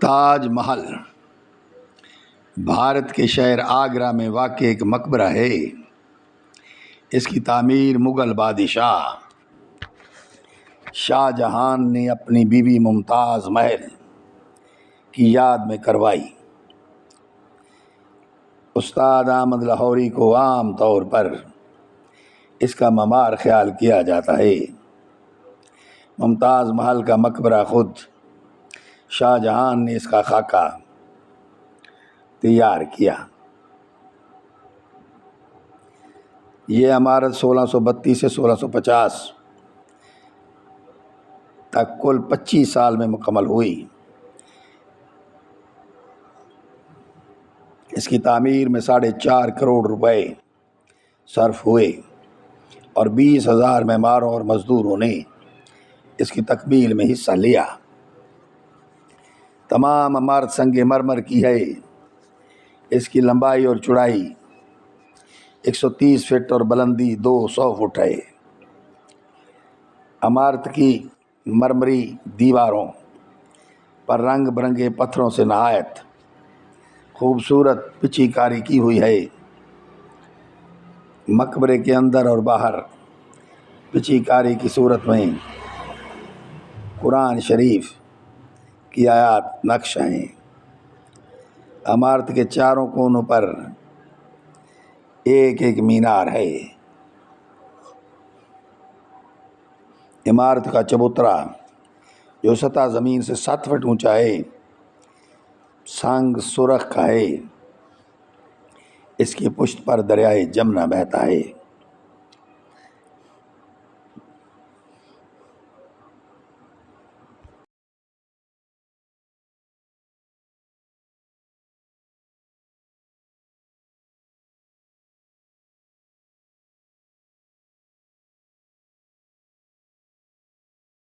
تاج محل بھارت کے شہر آگرہ میں واقع ایک مقبرہ ہے۔ اس کی تعمیر مغل بادشاہ شاہ جہان نے اپنی بیوی ممتاز محل کی یاد میں کروائی۔ استاد احمد لاہوری کو عام طور پر اس کا معمار خیال کیا جاتا ہے۔ ممتاز محل کا مقبرہ خود شاہ جہان نے اس کا خاکہ تیار کیا۔ یہ عمارت 1632 سے 1650 تک کل 25 سال میں مکمل ہوئی۔ اس کی تعمیر میں 4.5 کروڑ روپے صرف ہوئے اور 20,000 معماروں اور مزدوروں نے اس کی تکمیل میں حصہ لیا۔ تمام عمارت سنگ مرمر کی ہے۔ اس کی لمبائی اور چوڑائی 130 فٹ اور بلندی 200 فٹ ہے۔ عمارت کی مرمری دیواروں پر رنگ برنگے پتھروں سے نہایت خوبصورت پچی کاری کی ہوئی ہے۔ مقبرے کے اندر اور باہر پچی کاری کی صورت میں قرآن شریف کی آیات نقش ہیں۔ عمارت کے چاروں کونوں پر ایک ایک مینار ہے۔ عمارت کا چبوترا جو سطح زمین سے 7 فٹ اونچا ہے سنگ سرخ کا ہے۔ اس کی پشت پر دریائے جمنا بہتا ہے۔